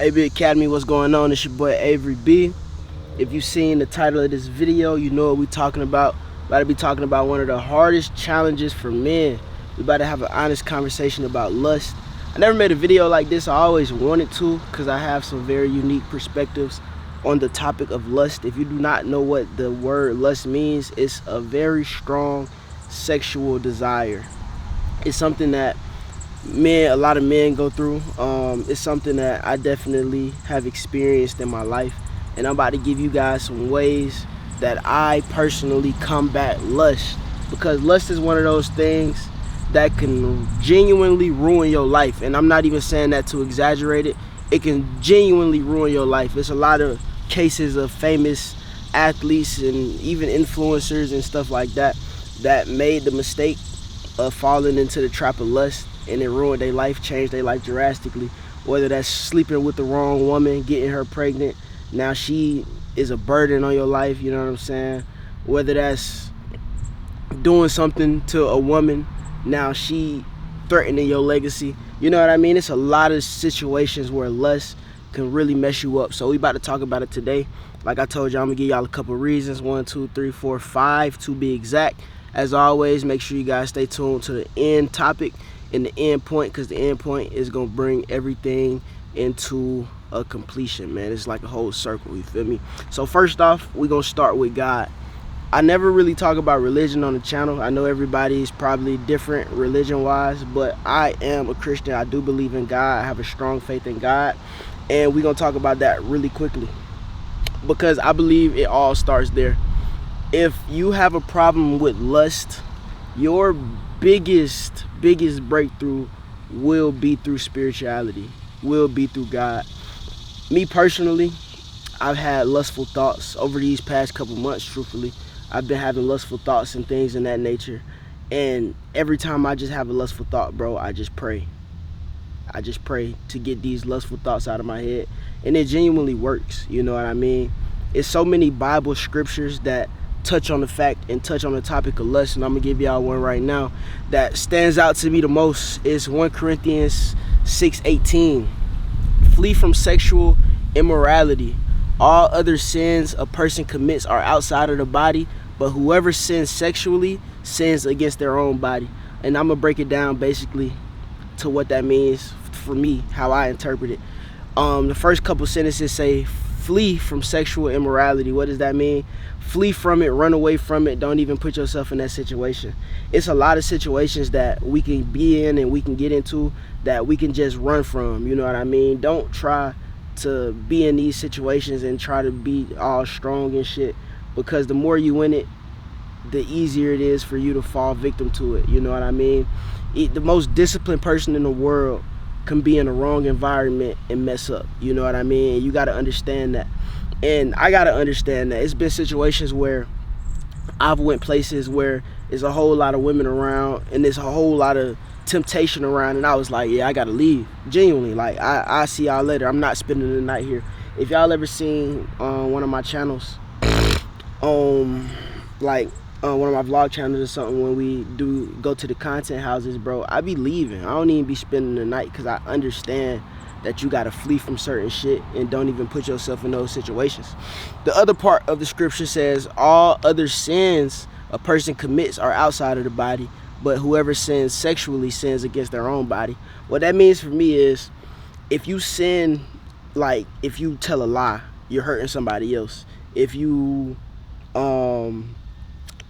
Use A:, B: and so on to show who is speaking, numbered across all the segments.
A: AB Academy, what's going on? It's your boy Avery B. If you've seen the title of this video, you know what we're talking about. About to be talking about one of the hardest challenges for men. We about to have an honest conversation about lust. I never made a video like this. I always wanted to because I have some very unique perspectives on the topic of lust. If you do not know what the word lust means, it's a very strong sexual desire. It's something that a lot of men go through. It's something that I definitely have experienced in my life, and I'm about to give you guys some ways that I personally combat lust, because lust is one of those things that can genuinely ruin your life. And I'm not even saying that to exaggerate it. It can genuinely ruin your life. There's a lot of cases of famous athletes and even influencers and stuff like that that made the mistake of falling into the trap of lust, and it ruined their life, changed their life drastically. Whether that's sleeping with the wrong woman, getting her pregnant, now she is a burden on your life, you know what I'm saying? Whether that's doing something to a woman, now she threatening your legacy, you know what I mean? It's a lot of situations where lust can really mess you up. So we about to talk about it today. Like I told you, I'm gonna give y'all a couple reasons, 1, 2, 3, 4, 5 to be exact. As always, make sure you guys stay tuned to the end topic and the end point, because the end point is gonna bring everything into a completion, man. It's like a whole circle, you feel me? So first off, we're gonna start with God. I never really talk about religion on the channel. I know everybody's probably different religion wise, but I am a Christian. I do believe in God. I have a strong faith in God, and we're gonna talk about that really quickly, because I believe it all starts there. If you have a problem with lust, your biggest breakthrough will be through spirituality, will be through God. Me personally, I've had lustful thoughts over these past couple months. Truthfully, I've been having lustful thoughts and things in that nature, and every time I just have a lustful thought, bro, I just pray to get these lustful thoughts out of my head, and it genuinely works, you know what I mean? It's so many Bible scriptures that touch on the fact and touch on the topic of lust, and I'm gonna give y'all one right now that stands out to me the most. Is 1 Corinthians 6:18. Flee from sexual immorality. All other sins a person commits are outside of the body, but whoever sins sexually sins against their own body. And I'm gonna break it down basically to what that means for me, how I interpret it. The first couple sentences say flee from sexual immorality. What does that mean? Flee from it, run away from it. Don't even put yourself in that situation. It's a lot of situations that we can be in and we can get into that we can just run from, you know what I mean? Don't try to be in these situations and try to be all strong and shit, because the more you in it, the easier it is for you to fall victim to it, you know what I mean? The most disciplined person in the world can be in the wrong environment and mess up, you know what I mean? You got to understand that, and I got to understand that. It's been situations where I've went places where there's a whole lot of women around and there's a whole lot of temptation around, and I was like, yeah, I gotta leave. Genuinely, like, I see y'all later. I'm not spending the night here. If y'all ever seen one of my channels, like one of my vlog channels or something, when we do go to the content houses, bro, I be leaving. I don't even be spending the night, because I understand that you gotta flee from certain shit and don't even put yourself in those situations. The other part of the scripture says all other sins a person commits are outside of the body, but whoever sins sexually sins against their own body. What that means for me is, if you sin, like if you tell a lie, you're hurting somebody else. If you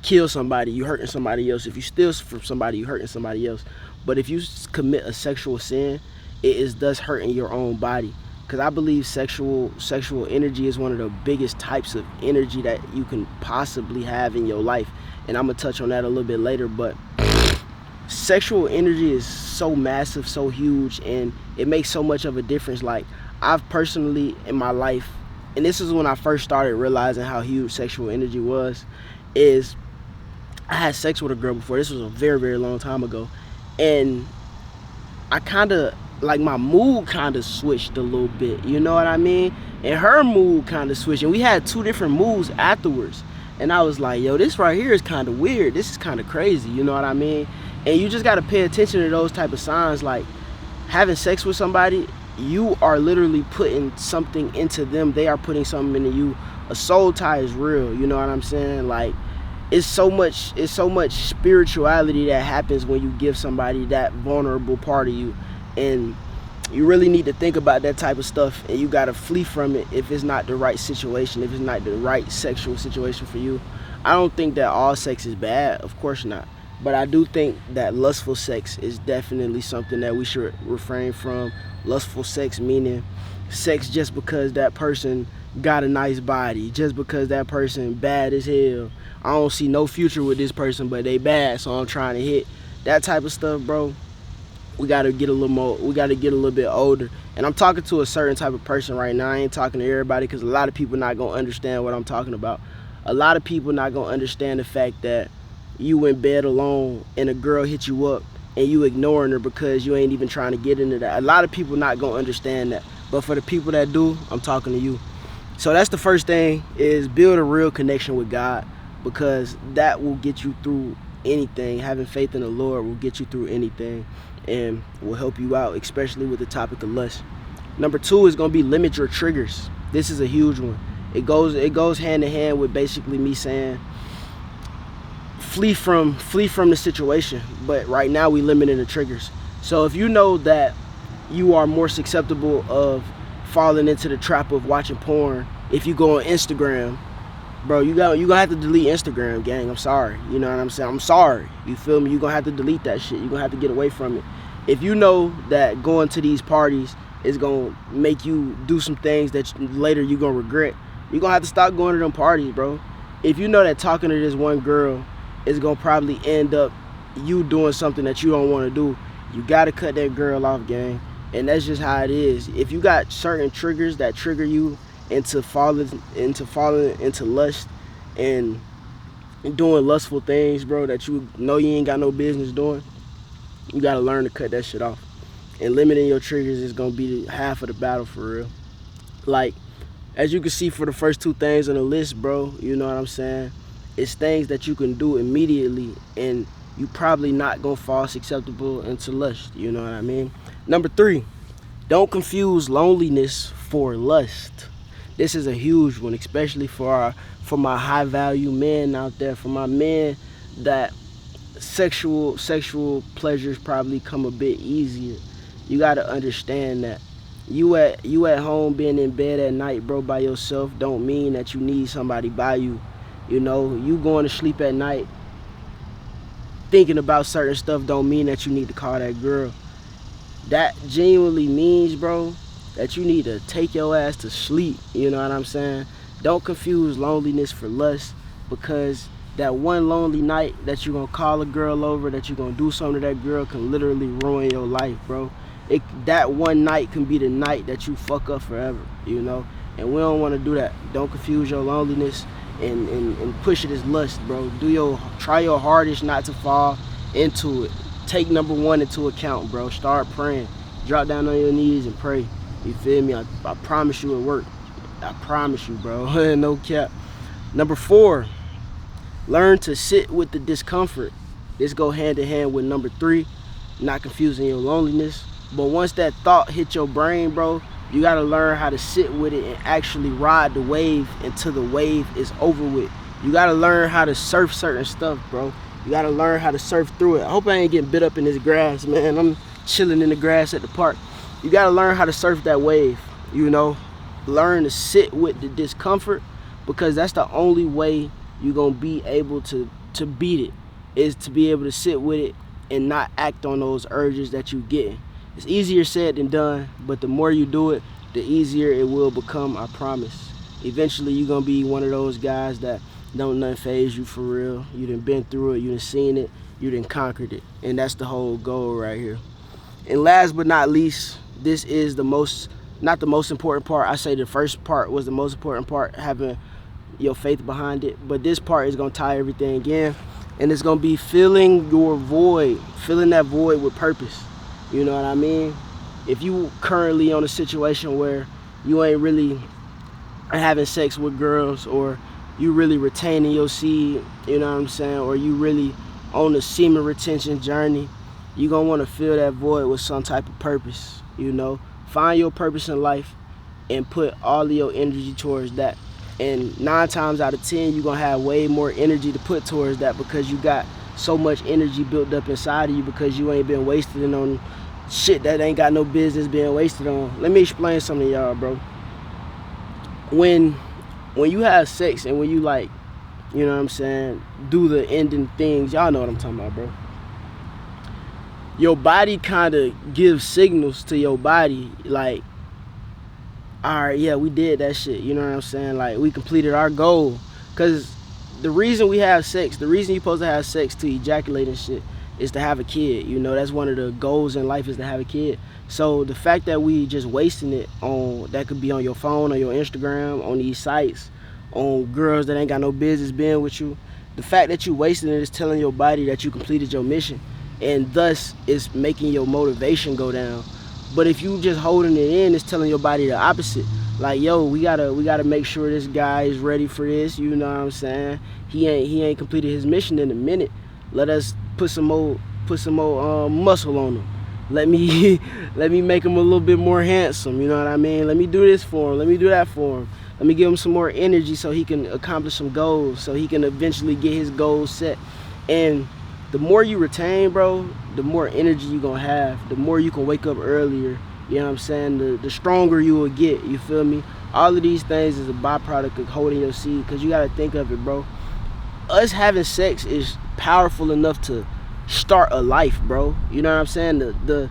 A: kill somebody, you're hurting somebody else. If you steal from somebody, you're hurting somebody else. But if you commit a sexual sin, it is thus hurting your own body. Because I believe sexual energy is one of the biggest types of energy that you can possibly have in your life, and I'm gonna touch on that a little bit later. But sexual energy is so massive, so huge, and it makes so much of a difference. Like, I've personally in my life, and this is when I first started realizing how huge sexual energy was, is I had sex with a girl before. This was a very long time ago, and I kind of, like, my mood kind of switched a little bit, you know what I mean? And her mood kind of switched, and we had two different moods afterwards. And I was like, yo, this right here is kind of weird. This is kind of crazy, you know what I mean? And you just got to pay attention to those type of signs. Like, having sex with somebody you are literally putting something into them. They are putting something into you. A soul tie is real, you know what I'm saying? Like, it's so much spirituality that happens when you give somebody that vulnerable part of you. And you really need to think about that type of stuff, and you got to flee from it if it's not the right situation, if it's not the right sexual situation for you. I don't think that all sex is bad, of course not, but I do think that lustful sex is definitely something that we should refrain from. Lustful sex meaning sex just because that person got a nice body, just because that person bad as hell. I don't see no future with this person, but they bad, so I'm trying to hit. That type of stuff, bro. We gotta get a little more. We gotta get a little bit older. And I'm talking to a certain type of person right now. I ain't talking to everybody, because a lot of people not gonna understand what I'm talking about. A lot of people not gonna understand the fact that you in bed alone and a girl hit you up and you ignoring her because you ain't even trying to get into that. A lot of people not gonna understand that. But for the people that do, I'm talking to you. So that's the first thing, is build a real connection with God, because that will get you through anything. Having faith in the Lord will get you through anything and will help you out, especially with the topic of lust. Number 2 is gonna be limit your triggers. This is a huge one. It goes hand in hand with basically me saying flee from the situation. But right now we limiting the triggers. So if you know that you are more susceptible of falling into the trap of watching porn if you go on Instagram, bro, you gonna have to delete Instagram, gang. I'm sorry. You know what I'm saying? I'm sorry. You feel me? You gonna have to delete that shit. You gonna have to get away from it. If you know that going to these parties is gonna make you do some things that later you gonna regret, you gonna have to stop going to them parties, bro. If you know that talking to this one girl is gonna probably end up you doing something that you don't want to do, you gotta cut that girl off, gang. And that's just how it is. If you got certain triggers that trigger you into falling into lust and doing lustful things, bro, that you know you ain't got no business doing, you gotta learn to cut that shit off. And limiting your triggers is gonna be half of the battle, for real. Like, as you can see for the first 2 things on the list, bro, you know what I'm saying? It's things that you can do immediately, and you probably not gonna fall susceptible into lust, you know what I mean? Number 3, don't confuse loneliness for lust. This is a huge one, especially for my high value men out there, for my men that sexual pleasures probably come a bit easier. You gotta understand that you at home being in bed at night, bro, by yourself, don't mean that you need somebody by you. You know, you going to sleep at night thinking about certain stuff don't mean that you need to call that girl. That genuinely means, bro, that you need to take your ass to sleep. You know what I'm saying? Don't confuse loneliness for lust, because that one lonely night that you're gonna call a girl over, that you're gonna do something to that girl, can literally ruin your life, bro. That one night can be the night that you fuck up forever, you know? And we don't want to do that. Don't confuse your loneliness and push it as lust, bro. Try your hardest not to fall into it. Take number 1 into account, bro. Start praying. Drop down on your knees and pray. You feel me? I promise you it work. I promise you, bro. No cap. Number 4, learn to sit with the discomfort. This go hand in hand with number 3, not confusing your loneliness. But once that thought hit your brain, bro, you gotta learn how to sit with it and actually ride the wave until the wave is over with. You gotta learn how to surf certain stuff, bro. You gotta learn how to surf through it. I hope I ain't getting bit up in this grass, man. I'm chilling in the grass at the park. You gotta learn how to surf that wave, you know? Learn to sit with the discomfort, because that's the only way you're gonna be able to beat it, is to be able to sit with it and not act on those urges that you get. It's easier said than done, but the more you do it, the easier it will become, I promise. Eventually, you're gonna be one of those guys that don't nothing faze you, for real. You done been through it, you done seen it, you done conquered it. And that's the whole goal right here. And last but not least, this is not the most important part. I say the first part was the most important part, having your faith behind it. But this part is gonna tie everything again. And it's gonna be filling your void, filling that void with purpose. You know what I mean? If you currently on a situation where you ain't really having sex with girls, or you really retaining your seed, you know what I'm saying, or you really on the semen retention journey, you gonna want to fill that void with some type of purpose, you know? Find your purpose in life and put all of your energy towards that. And 9 times out of 10, you're gonna have way more energy to put towards that because you got so much energy built up inside of you because you ain't been wasting on shit that ain't got no business being wasted on. Let me explain something to y'all, bro. When you have sex and when you, like, you know what I'm saying, do the ending things, y'all know what I'm talking about, bro. Your body kind of gives signals to your body, like, all right, yeah, we did that shit, you know what I'm saying? Like, we completed our goal. Because the reason we have sex, the reason you're supposed to have sex to ejaculate and shit is to have a kid. You know, that's one of the goals in life, is to have a kid. So the fact that we just wasting it on, that could be on your phone, on your Instagram, on these sites, on girls that ain't got no business being with you, the fact that you wasting it is telling your body that you completed your mission, and thus it's making your motivation go down. But if you just holding it in, it's telling your body the opposite. Like, yo, we gotta make sure this guy is ready for this. You know what I'm saying? He ain't completed his mission in a minute. Let us put some more muscle on him. Let me make him a little bit more handsome. You know what I mean? Let me do this for him. Let me do that for him. Let me give him some more energy so he can accomplish some goals. So he can eventually get his goals set. And the more you retain, bro, the more energy you gonna have, the more you can wake up earlier, you know what I'm saying, the stronger you will get, you feel me? All of these things is a byproduct of holding your seed, because you gotta think of it, bro. Us having sex is powerful enough to start a life, bro. You know what I'm saying? The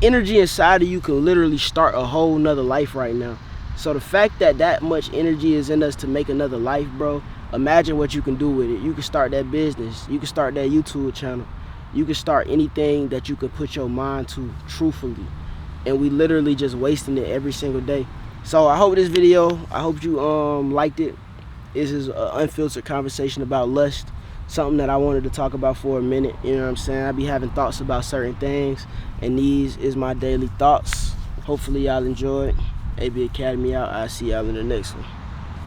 A: energy inside of you can literally start a whole nother life right now. So the fact that that much energy is in us to make another life, bro, imagine what you can do with it. You can start that business. You can start that YouTube channel. You can start anything that you could put your mind to, truthfully. And we literally just wasting it every single day. So I hope this video, I hope you liked it. This is an unfiltered conversation about lust. Something that I wanted to talk about for a minute. You know what I'm saying? I be having thoughts about certain things, and these is my daily thoughts. Hopefully y'all enjoyed. AB Academy out. I'll see y'all in the next one.